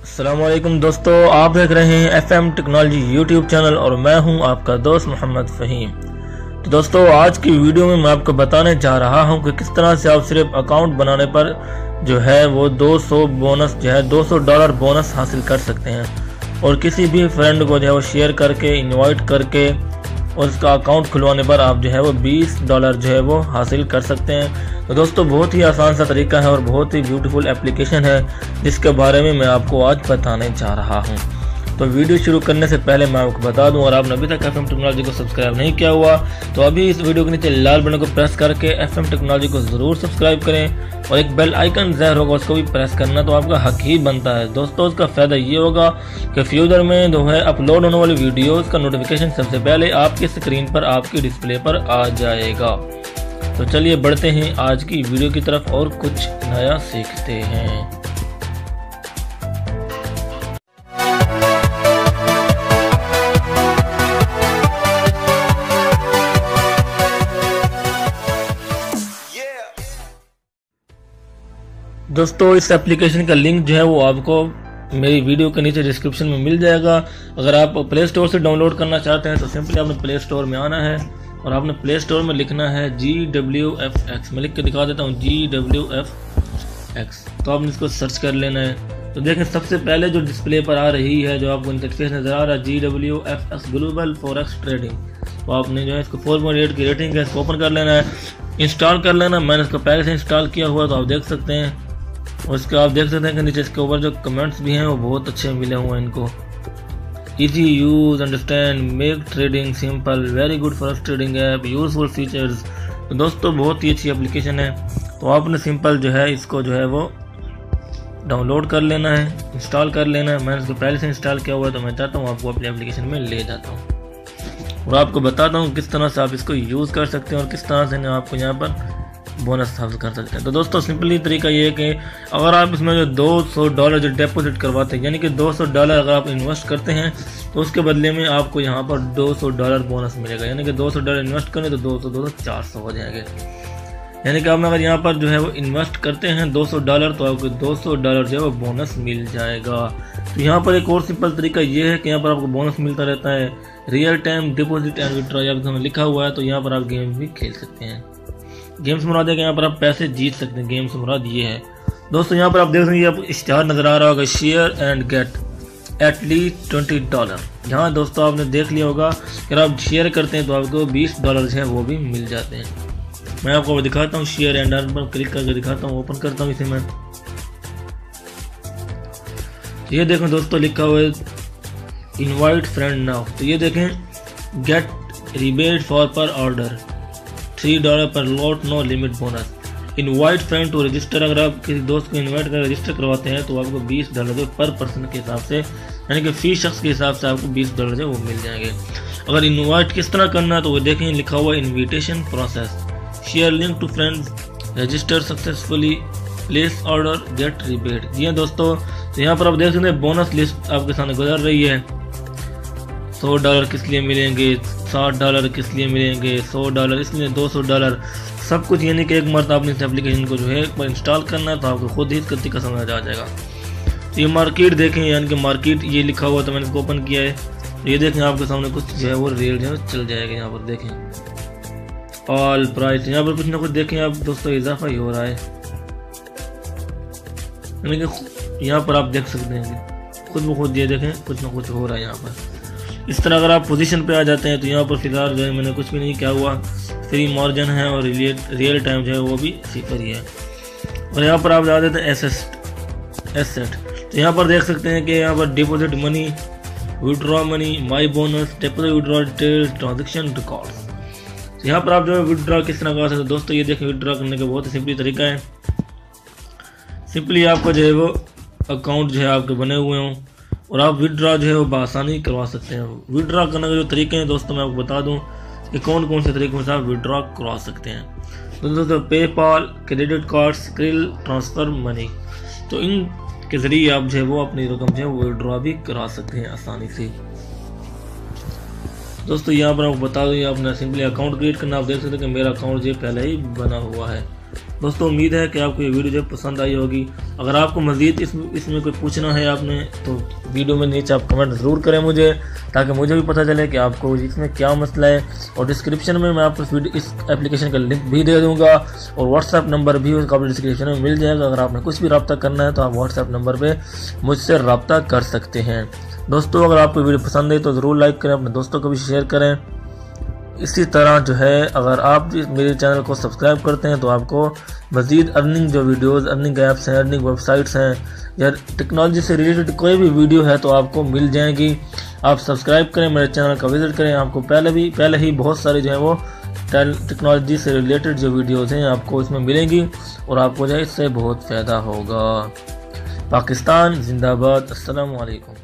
अस्सलामुअलैकुम दोस्तों, आप देख रहे हैं FM टेक्नोलॉजी यूट्यूब चैनल और मैं हूं आपका दोस्त मोहम्मद फ़हीम। तो दोस्तों, आज की वीडियो में मैं आपको बताने जा रहा हूं कि किस तरह से आप सिर्फ अकाउंट बनाने पर जो है वो 200 बोनस जो है $200 बोनस हासिल कर सकते हैं और किसी भी फ्रेंड को जो है वो शेयर करके इनवाइट करके और उसका अकाउंट खुलवाने पर आप जो है वो $20 जो है वो हासिल कर सकते हैं। तो दोस्तों, बहुत ही आसान सा तरीका है और बहुत ही ब्यूटीफुल एप्लीकेशन है जिसके बारे में मैं आपको आज बताने जा रहा हूं। तो वीडियो शुरू करने से पहले मैं आपको बता दूं, और आपने अभी तक FM टेक्नोलॉजी को सब्सक्राइब नहीं किया हुआ तो अभी इस वीडियो के नीचे लाल बटन को प्रेस करके FM टेक्नोलॉजी को ज़रूर सब्सक्राइब करें और एक बेल आइकन ज़हर होगा उसको भी प्रेस करना तो आपका हक ही बनता है। दोस्तों, उसका फ़ायदा ये होगा कि फ्यूचर में जो है अपलोड होने वाली वीडियोज़ का नोटिफिकेशन सबसे पहले आपकी स्क्रीन पर आपकी डिस्प्ले पर आ जाएगा। तो चलिए बढ़ते हैं आज की वीडियो की तरफ और कुछ नया सीखते हैं। दोस्तों, इस एप्लीकेशन का लिंक जो है वो आपको मेरी वीडियो के नीचे डिस्क्रिप्शन में मिल जाएगा। अगर आप प्ले स्टोर से डाउनलोड करना चाहते हैं तो सिंपली आपने प्ले स्टोर में आना है और आपने प्ले स्टोर में लिखना है GWFX। मैं लिख के दिखा देता हूँ GWFX। तो आपने इसको सर्च कर लेना है। तो देखें, सबसे पहले जो डिस्प्ले पर आ रही है, जो आपको इंटरफेस नज़र आ रहा है GWFX ग्लोबल फॉरेक्स ट्रेडिंग, तो आपने जो है इसको 4.8 की रेटिंग है, इसको ओपन कर लेना है, इंस्टॉल कर लेना। मैंने इसको पहले से इंस्टॉल किया हुआ तो आप देख सकते हैं। और इसके आप देख सकते हैं कि नीचे इसके ऊपर जो कमेंट्स भी हैं वो बहुत अच्छे मिले हुए हैं इनको। Easy use, understand, make trading simple, very good for trading app, useful features। तो दोस्तों, बहुत ही अच्छी एप्लीकेशन है। तो आपने सिंपल जो है इसको जो है वो डाउनलोड कर लेना है, इंस्टॉल कर लेना है। मैंने इसको पहले से इंस्टॉल किया हुआ है तो मैं चाहता हूँ आपको अपनी एप्लीकेशन में ले जाता हूँ और आपको बताता हूँ किस तरह से आप इसको यूज़ कर सकते हैं और किस तरह से आपको यहाँ पर बोनस हासिल कर सकते हैं। तो दोस्तों, सिंपली तरीका ये है कि अगर आप इसमें जो $200 जो डिपॉजिट करवाते हैं, यानी कि $200 अगर आप इन्वेस्ट करते हैं तो उसके बदले में आपको यहाँ पर $200 बोनस मिलेगा। यानी कि $200 इन्वेस्ट करें तो 200 400 हो जाएंगे। यानी कि आप अगर यहाँ पर जो है वो इन्वेस्ट करते हैं $200 तो आपको $200 जो है वो बोनस मिल जाएगा। तो यहाँ पर एक और सिंपल तरीका ये है कि यहाँ पर आपको बोनस मिलता रहता है। Real time deposit and withdraw यहाँ लिखा हुआ है, तो यहाँ पर आप गेम भी खेल सकते हैं। गेम्स मुराद है कि यहाँ पर आप पैसे जीत सकते हैं। गेम्स मुराद ये है। दोस्तों, यहाँ पर आप देख सकते हैं, आपको स्टार नज़र आ रहा होगा, शेयर एंड गेट एटलीस्ट $20। यहाँ दोस्तों आपने देख लिया होगा कि आप शेयर करते हैं तो आपको $20 हैं वो भी मिल जाते हैं। मैं आपको दिखाता हूँ, शेयर एंड अर्न पर क्लिक करके दिखाता हूँ, ओपन करता हूँ इसे मैं। ये देखें दोस्तों, लिखा हुआ है इनवाइट फ्रेंड नाउ। तो ये देखें, get rebate for per order $3 per lot, no limit bonus, invite friend to register. अगर आप किसी दोस्त को इनवाइट कर रजिस्टर करवाते हैं तो आपको $20 पर पर्सन के हिसाब से, यानी कि फी शख्स के हिसाब से आपको $20 जो वो मिल जाएंगे। अगर इनवाइट किस तरह करना है तो वो देखें, लिखा हुआ invitation process, share link to friends, register successfully, place order, get rebate. जी हाँ दोस्तों, तो यहाँ पर आप देख सकते हैं बोनस लिस्ट आपके सामने गुजर रही है। $100 किस लिए मिलेंगे, $60 किस लिए मिलेंगे, $100 इसलिए, $200 सब कुछ। यानी कि एक मर्तबा आपने इस एप्लीकेशन को जो है एक बार इंस्टॉल करना है तो आपको खुद ही इसका तरीका समझ आ जाएगा। तो ये मार्केट देखें, यानी कि मार्केट ये लिखा हुआ तो मैंने इसको ओपन किया है। ये देखें, आपके सामने कुछ जो है वो रेल जो है चल जाएगा। यहाँ पर देखें ऑल प्राइस, यहाँ पर कुछ ना कुछ देखें आप दोस्तों इजाफा ही हो रहा है। यानी कि यहाँ पर आप देख सकते हैं खुद ब खुद, ये देखें कुछ ना कुछ हो रहा है यहाँ पर। इस तरह अगर आप पोजीशन पे आ जाते हैं तो यहाँ पर फिलहाल जो है मैंने कुछ भी नहीं किया हुआ, फ्री मार्जिन है और रियल टाइम जो है वो भी 0 ही है। और यहाँ पर आप जा देते हैं एसेट। तो यहाँ पर देख सकते हैं कि यहाँ पर deposit money, withdraw money, my bonus, deposit withdraw detail, transaction records. तो यहाँ पर आप जो है विड्रॉ किस तरह कर सकते हैं दोस्तों, ये देखें विड्रॉ करने का बहुत ही सिंपली तरीका है। सिंपली आपको जो है वो अकाउंट जो है आपके बने हुए हों और आप विड्रॉ जो है वो बआसानी करवा सकते हैं। विड्रॉ करने के जो तरीके हैं दोस्तों मैं आपको बता दूं कि कौन कौन से तरीकों से आप विड्रॉ करवा सकते हैं। तो दोस्तों, PayPal, credit card, skill, transfer money, तो इन के ज़रिए आप जो है वो अपनी रकम जो है वो विड्रॉ भी करा सकते हैं आसानी से। दोस्तों, यहाँ पर आपको बता दूँ, आपने सिंपली अकाउंट क्रिएट करना। आप देख सकते हैं कि मेरा अकाउंट जो पहले ही बना हुआ है। दोस्तों उम्मीद है कि आपको ये वीडियो जो पसंद आई होगी। अगर आपको मज़ीद इसमें कोई पूछना है आपने तो वीडियो में नीचे आप कमेंट ज़रूर करें मुझे, ताकि मुझे भी पता चले कि आपको इसमें क्या मसला है। और डिस्क्रिप्शन में मैं आपको इस एप्लीकेशन का लिंक भी दे दूँगा और व्हाट्सएप नंबर भी उसका डिस्क्रिप्शन में मिल जाएगा। अगर आपने कुछ भी रब्ता करना है तो आप व्हाट्सएप नंबर पर मुझसे रब्ता कर सकते हैं। दोस्तों अगर आपको वीडियो पसंद है तो ज़रूर लाइक करें, अपने दोस्तों को भी शेयर करें। इसी तरह जो है अगर आप मेरे चैनल को सब्सक्राइब करते हैं तो आपको मज़ीद अर्निंग जो वीडियोस, अर्निंग ऐप्स हैं, अर्निंग वेबसाइट्स हैं या टेक्नोलॉजी से रिलेटेड कोई भी वीडियो है तो आपको मिल जाएगी। आप सब्सक्राइब करें, मेरे चैनल का विज़िट करें। आपको पहले ही बहुत सारे जो है वो टेक्नोलॉजी से रिलेटेड जो वीडियोज़ हैं आपको इसमें मिलेंगी और आपको जो है इससे बहुत फ़ायदा होगा। पाकिस्तान जिंदाबाद। अस्सलामु अलैकुम।